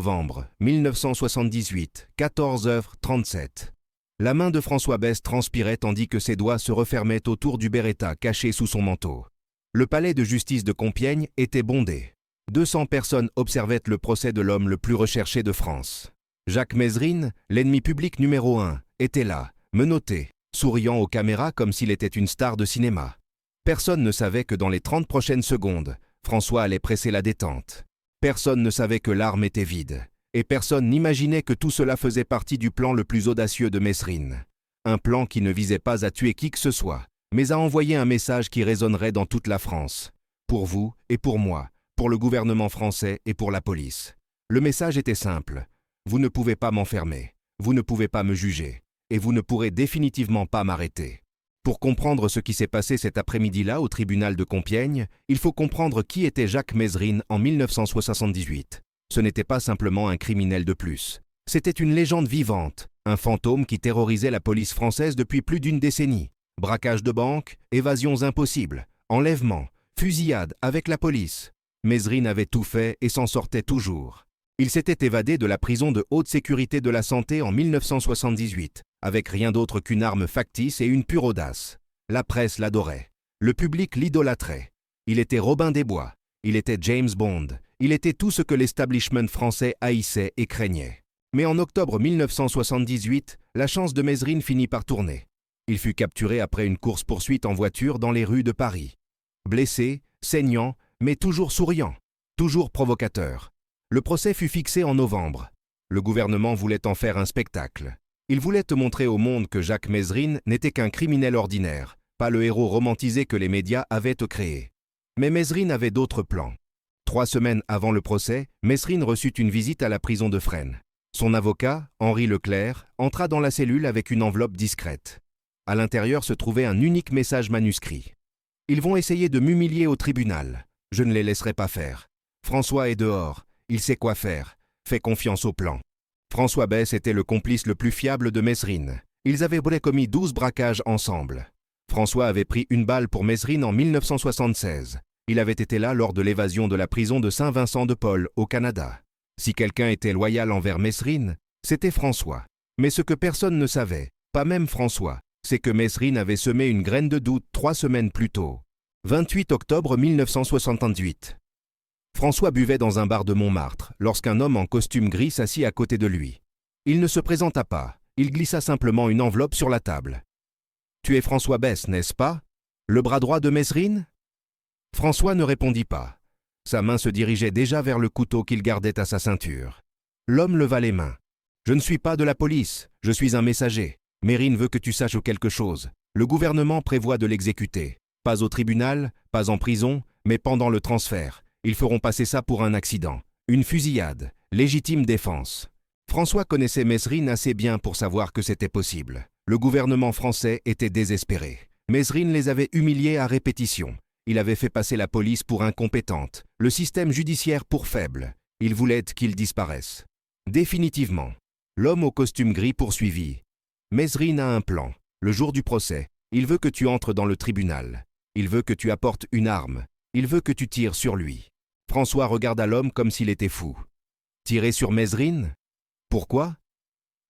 novembre 1978, 14h37. La main de François Besse transpirait tandis que ses doigts se refermaient autour du Beretta caché sous son manteau. Le palais de justice de Compiègne était bondé. 200 personnes observaient le procès de l'homme le plus recherché de France. Jacques Mézerine, l'ennemi public numéro 1, était là, menotté, souriant aux caméras comme s'il était une star de cinéma. Personne ne savait que dans les 30 prochaines secondes, François allait presser la détente. Personne ne savait que l'arme était vide. Et personne n'imaginait que tout cela faisait partie du plan le plus audacieux de Mézerine. Un plan qui ne visait pas à tuer qui que ce soit, mais à envoyer un message qui résonnerait dans toute la France. Pour vous et pour moi, pour le gouvernement français et pour la police. Le message était simple. Vous ne pouvez pas m'enfermer, vous ne pouvez pas me juger, et vous ne pourrez définitivement pas m'arrêter. Pour comprendre ce qui s'est passé cet après-midi-là au tribunal de Compiègne, il faut comprendre qui était Jacques Mézerine en 1978. Ce n'était pas simplement un criminel de plus. C'était une légende vivante, un fantôme qui terrorisait la police française depuis plus d'une décennie. Braquage de banque, évasions impossibles, enlèvements, fusillades avec la police. Mézerine avait tout fait et s'en sortait toujours. Il s'était évadé de la prison de haute sécurité de la santé en 1978, avec rien d'autre qu'une arme factice et une pure audace. La presse l'adorait. Le public l'idolâtrait. Il était Robin des Bois. Il était James Bond. Il était tout ce que l'establishment français haïssait et craignait. Mais en octobre 1978, la chance de Mézerine finit par tourner. Il fut capturé après une course-poursuite en voiture dans les rues de Paris. Blessé, saignant, mais toujours souriant, toujours provocateur. Le procès fut fixé en novembre. Le gouvernement voulait en faire un spectacle. Il voulait te montrer au monde que Jacques Mézerine n'était qu'un criminel ordinaire, pas le héros romantisé que les médias avaient créé. Mais Mézerine avait d'autres plans. 3 semaines avant le procès, Mézerine reçut une visite à la prison de Fresnes. Son avocat, Henri Leclerc, entra dans la cellule avec une enveloppe discrète. À l'intérieur se trouvait un unique message manuscrit. « Ils vont essayer de m'humilier au tribunal. Je ne les laisserai pas faire. François est dehors. Il sait quoi faire. Fais confiance au plan. » François Besse était le complice le plus fiable de Mézerine. Ils avaient commis 12 braquages ensemble. François avait pris une balle pour Mézerine en 1976. Il avait été là lors de l'évasion de la prison de Saint-Vincent-de-Paul, au Canada. Si quelqu'un était loyal envers Mézerine, c'était François. Mais ce que personne ne savait, pas même François, c'est que Mézerine avait semé une graine de doute 3 semaines plus tôt. 28 octobre 1978. François buvait dans un bar de Montmartre, lorsqu'un homme en costume gris s'assit à côté de lui. Il ne se présenta pas, il glissa simplement une enveloppe sur la table. « Tu es François Besse, n'est-ce pas? Le bras droit de Mézerine ?» François ne répondit pas. Sa main se dirigeait déjà vers le couteau qu'il gardait à sa ceinture. L'homme leva les mains. « Je ne suis pas de la police, je suis un messager. Mézerine veut que tu saches quelque chose. Le gouvernement prévoit de l'exécuter. Pas au tribunal, pas en prison, mais pendant le transfert. Ils feront passer ça pour un accident. Une fusillade. Légitime défense. » François connaissait Mézerine assez bien pour savoir que c'était possible. Le gouvernement français était désespéré. Mézerine les avait humiliés à répétition. Il avait fait passer la police pour incompétente, le système judiciaire pour faible. Il voulait qu'ils disparaissent. Définitivement. L'homme au costume gris poursuivit. « Mézerine a un plan. Le jour du procès, il veut que tu entres dans le tribunal. Il veut que tu apportes une arme. Il veut que tu tires sur lui. » François regarda l'homme comme s'il était fou. « Tirer sur Mézerine ? Pourquoi ?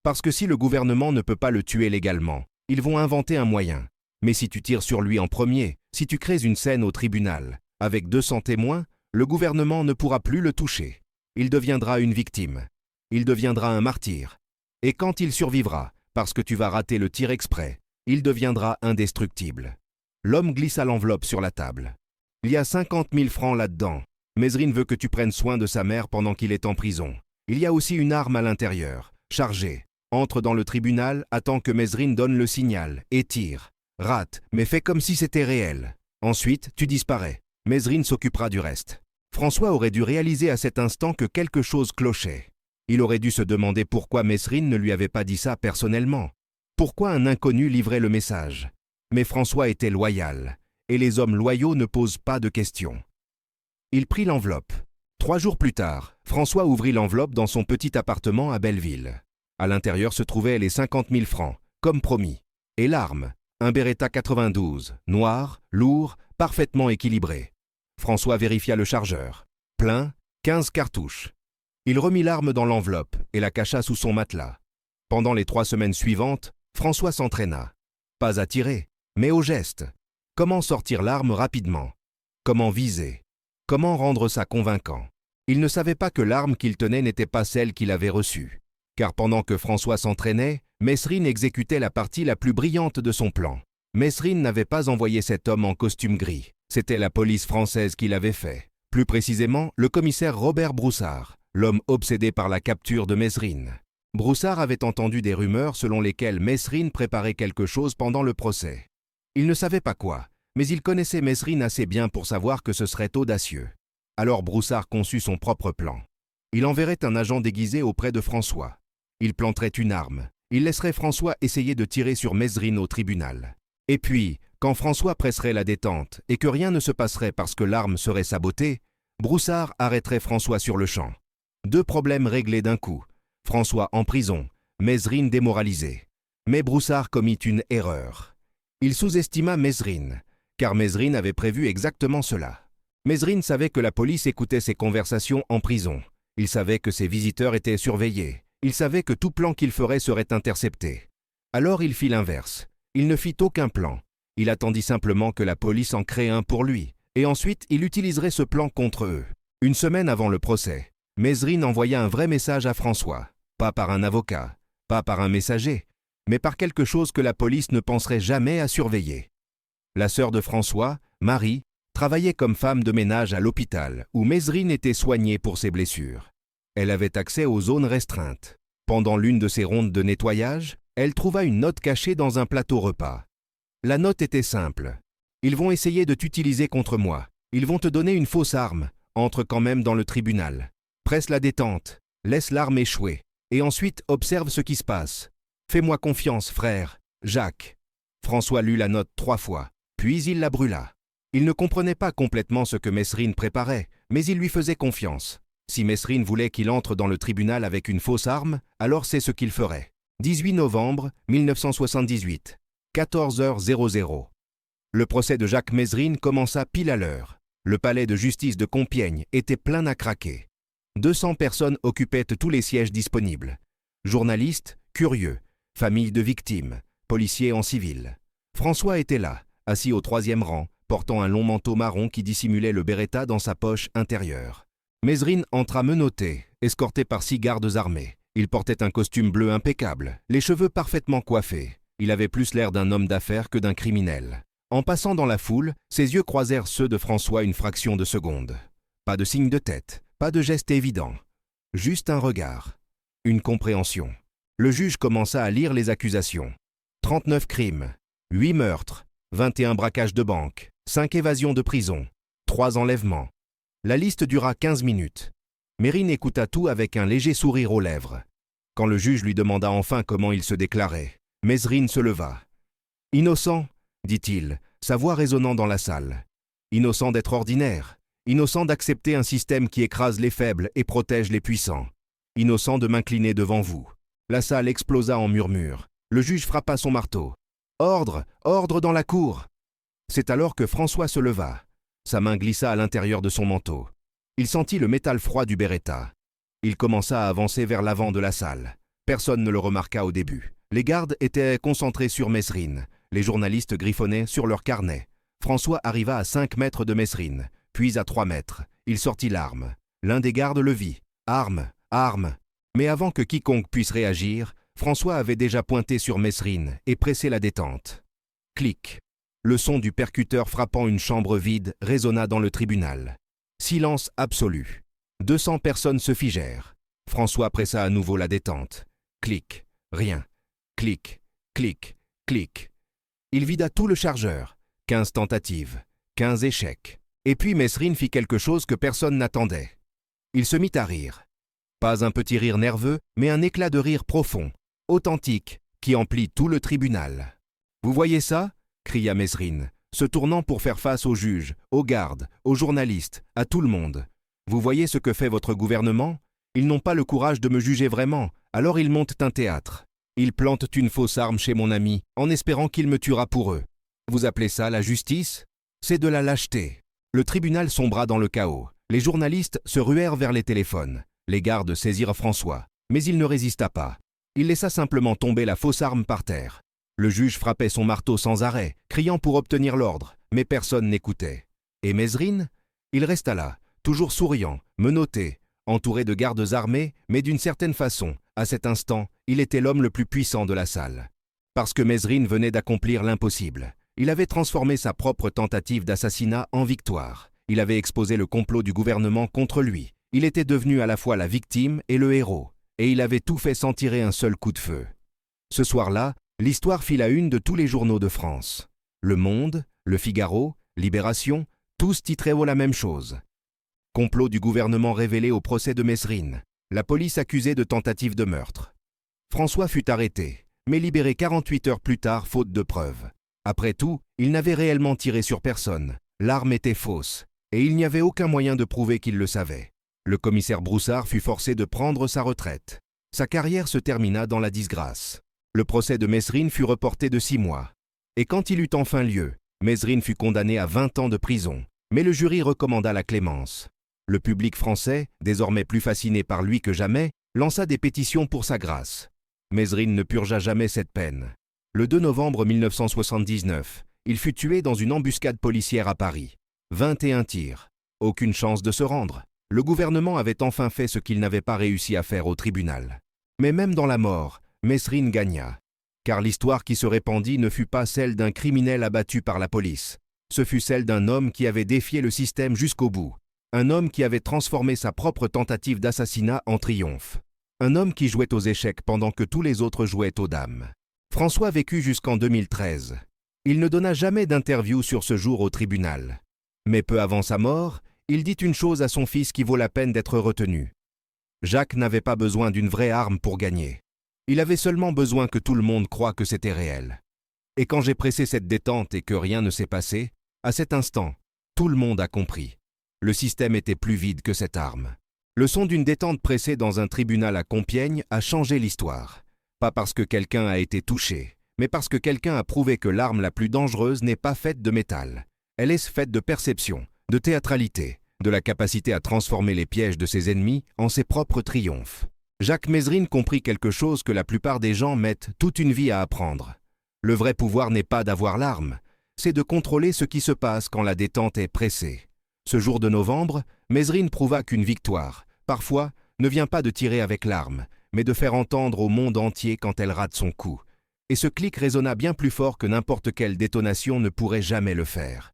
Parce que si le gouvernement ne peut pas le tuer légalement, ils vont inventer un moyen. Mais si tu tires sur lui en premier, si tu crées une scène au tribunal, avec 200 témoins, le gouvernement ne pourra plus le toucher. Il deviendra une victime. Il deviendra un martyr. Et quand il survivra, parce que tu vas rater le tir exprès, il deviendra indestructible. » L'homme glissa l'enveloppe sur la table. « Il y a 50 000 francs là-dedans. Mézerine veut que tu prennes soin de sa mère pendant qu'il est en prison. Il y a aussi une arme à l'intérieur, chargée. Entre dans le tribunal, attends que Mézerine donne le signal, et tire. Rate, mais fais comme si c'était réel. Ensuite, tu disparais. Mézerine s'occupera du reste. » François aurait dû réaliser à cet instant que quelque chose clochait. Il aurait dû se demander pourquoi Mézerine ne lui avait pas dit ça personnellement. Pourquoi un inconnu livrait le message? Mais François était loyal, et les hommes loyaux ne posent pas de questions. Il prit l'enveloppe. 3 jours plus tard, François ouvrit l'enveloppe dans son petit appartement à Belleville. À l'intérieur se trouvaient les 50 000 francs, comme promis, et l'arme, un Beretta 92, noir, lourd, parfaitement équilibré. François vérifia le chargeur. Plein, 15 cartouches. Il remit l'arme dans l'enveloppe et la cacha sous son matelas. Pendant les 3 semaines suivantes, François s'entraîna. Pas à tirer, mais au geste. Comment sortir l'arme rapidement? Comment viser? Comment rendre ça convaincant? Il ne savait pas que l'arme qu'il tenait n'était pas celle qu'il avait reçue. Car pendant que François s'entraînait, Mesrine exécutait la partie la plus brillante de son plan. Mesrine n'avait pas envoyé cet homme en costume gris. C'était la police française qui l'avait fait. Plus précisément, le commissaire Robert Broussard, l'homme obsédé par la capture de Mesrine. Broussard avait entendu des rumeurs selon lesquelles Mesrine préparait quelque chose pendant le procès. Il ne savait pas quoi, mais il connaissait Mesrine assez bien pour savoir que ce serait audacieux. Alors Broussard conçut son propre plan. Il enverrait un agent déguisé auprès de François. Il planterait une arme. Il laisserait François essayer de tirer sur Mesrine au tribunal. Et puis, quand François presserait la détente et que rien ne se passerait parce que l'arme serait sabotée, Broussard arrêterait François sur le champ. 2 problèmes réglés d'un coup. François en prison, Mesrine démoralisé. Mais Broussard commit une erreur. Il sous-estima Mesrine, car Mesrine avait prévu exactement cela. Mesrine savait que la police écoutait ses conversations en prison. Il savait que ses visiteurs étaient surveillés. Il savait que tout plan qu'il ferait serait intercepté. Alors il fit l'inverse. Il ne fit aucun plan. Il attendit simplement que la police en crée un pour lui, et ensuite il utiliserait ce plan contre eux. Une semaine avant le procès, Mesrine envoya un vrai message à François, pas par un avocat, pas par un messager, mais par quelque chose que la police ne penserait jamais à surveiller. La sœur de François, Marie, travaillait comme femme de ménage à l'hôpital où Mesrine était soignée pour ses blessures. Elle avait accès aux zones restreintes. Pendant l'une de ses rondes de nettoyage, elle trouva une note cachée dans un plateau repas. La note était simple. « Ils vont essayer de t'utiliser contre moi. Ils vont te donner une fausse arme. Entre quand même dans le tribunal. Presse la détente. Laisse l'arme échouer. Et ensuite observe ce qui se passe. Fais-moi confiance, frère. Jacques. » François lut la note 3 fois, puis il la brûla. Il ne comprenait pas complètement ce que Mesrine préparait, mais il lui faisait confiance. Si Mesrine voulait qu'il entre dans le tribunal avec une fausse arme, alors c'est ce qu'il ferait. 18 novembre 1978, 14h00. Le procès de Jacques Mesrine commença pile à l'heure. Le palais de justice de Compiègne était plein à craquer. 200 personnes occupaient tous les sièges disponibles. Journalistes, curieux, familles de victimes, policiers en civil. François était là, assis au 3e rang, portant un long manteau marron qui dissimulait le beretta dans sa poche intérieure. Mesrine entra menotté, escorté par 6 gardes armés. Il portait un costume bleu impeccable, les cheveux parfaitement coiffés. Il avait plus l'air d'un homme d'affaires que d'un criminel. En passant dans la foule, ses yeux croisèrent ceux de François une fraction de seconde. Pas de signe de tête, pas de geste évident. Juste un regard. Une compréhension. Le juge commença à lire les accusations. 39 crimes, 8 meurtres, 21 braquages de banque, 5 évasions de prison, 3 enlèvements. La liste dura 15 minutes. Mesrine écouta tout avec un léger sourire aux lèvres. Quand le juge lui demanda enfin comment il se déclarait, Mesrine se leva. « Innocent » dit-il, sa voix résonnant dans la salle. « Innocent d'être ordinaire, innocent d'accepter un système qui écrase les faibles et protège les puissants. Innocent de m'incliner devant vous. » La salle explosa en murmures. Le juge frappa son marteau. « Ordre, ordre dans la cour !» C'est alors que François se leva. Sa main glissa à l'intérieur de son manteau. Il sentit le métal froid du beretta. Il commença à avancer vers l'avant de la salle. Personne ne le remarqua au début. Les gardes étaient concentrés sur Mesrine. Les journalistes griffonnaient sur leurs carnets. François arriva à 5 mètres de Mesrine, puis à 3 mètres. Il sortit l'arme. L'un des gardes le vit. Arme, arme. Mais avant que quiconque puisse réagir, François avait déjà pointé sur Mesrine et pressé la détente. Clic. Le son du percuteur frappant une chambre vide résonna dans le tribunal. Silence absolu. 200 personnes se figèrent. François pressa à nouveau la détente. Clic. Rien. Clic. Clic. Clic. Il vida tout le chargeur. 15 tentatives. 15 échecs. Et puis Mesrine fit quelque chose que personne n'attendait. Il se mit à rire. Pas un petit rire nerveux, mais un éclat de rire profond, authentique, qui emplit tout le tribunal. « Vous voyez ça ?» cria Mesrine, se tournant pour faire face aux juges, aux gardes, aux journalistes, à tout le monde. « Vous voyez ce que fait votre gouvernement ? Ils n'ont pas le courage de me juger vraiment, alors ils montent un théâtre. Ils plantent une fausse arme chez mon ami, en espérant qu'il me tuera pour eux. Vous appelez ça la justice ? C'est de la lâcheté. » Le tribunal sombra dans le chaos. Les journalistes se ruèrent vers les téléphones. Les gardes saisirent François, mais il ne résista pas. Il laissa simplement tomber la fausse arme par terre. Le juge frappait son marteau sans arrêt, criant pour obtenir l'ordre, mais personne n'écoutait. Et Mesrine? Il resta là, toujours souriant, menotté, entouré de gardes armés, mais d'une certaine façon, à cet instant, il était l'homme le plus puissant de la salle. Parce que Mesrine venait d'accomplir l'impossible. Il avait transformé sa propre tentative d'assassinat en victoire. Il avait exposé le complot du gouvernement contre lui. Il était devenu à la fois la victime et le héros. Et il avait tout fait sans tirer un seul coup de feu. Ce soir-là, l'histoire fit la une de tous les journaux de France. Le Monde, Le Figaro, Libération, tous titraient la même chose. Complot du gouvernement révélé au procès de Mesrine. La police accusée de tentative de meurtre. François fut arrêté, mais libéré 48 heures plus tard faute de preuves. Après tout, il n'avait réellement tiré sur personne. L'arme était fausse, et il n'y avait aucun moyen de prouver qu'il le savait. Le commissaire Broussard fut forcé de prendre sa retraite. Sa carrière se termina dans la disgrâce. Le procès de Mesrine fut reporté de 6 mois. Et quand il eut enfin lieu, Mesrine fut condamné à 20 ans de prison, mais le jury recommanda la clémence. Le public français, désormais plus fasciné par lui que jamais, lança des pétitions pour sa grâce. Mesrine ne purgea jamais cette peine. Le 2 novembre 1979, il fut tué dans une embuscade policière à Paris. 21 tirs. Aucune chance de se rendre. Le gouvernement avait enfin fait ce qu'il n'avait pas réussi à faire au tribunal. Mais même dans la mort, Mesrine gagna. Car l'histoire qui se répandit ne fut pas celle d'un criminel abattu par la police. Ce fut celle d'un homme qui avait défié le système jusqu'au bout. Un homme qui avait transformé sa propre tentative d'assassinat en triomphe. Un homme qui jouait aux échecs pendant que tous les autres jouaient aux dames. François vécut jusqu'en 2013. Il ne donna jamais d'interview sur ce jour au tribunal. Mais peu avant sa mort, il dit une chose à son fils qui vaut la peine d'être retenue. Jacques n'avait pas besoin d'une vraie arme pour gagner. Il avait seulement besoin que tout le monde croie que c'était réel. Et quand j'ai pressé cette détente et que rien ne s'est passé, à cet instant, tout le monde a compris. Le système était plus vide que cette arme. Le son d'une détente pressée dans un tribunal à Compiègne a changé l'histoire. Pas parce que quelqu'un a été touché, mais parce que quelqu'un a prouvé que l'arme la plus dangereuse n'est pas faite de métal. Elle est faite de perception, de théâtralité, de la capacité à transformer les pièges de ses ennemis en ses propres triomphes. Jacques Mesrine comprit quelque chose que la plupart des gens mettent toute une vie à apprendre. Le vrai pouvoir n'est pas d'avoir l'arme, c'est de contrôler ce qui se passe quand la détente est pressée. Ce jour de novembre, Mesrine prouva qu'une victoire, parfois, ne vient pas de tirer avec l'arme, mais de faire entendre au monde entier quand elle rate son coup. Et ce clic résonna bien plus fort que n'importe quelle détonation ne pourrait jamais le faire.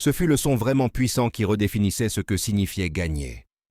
Ce fut le son vraiment puissant qui redéfinissait ce que signifiait gagner.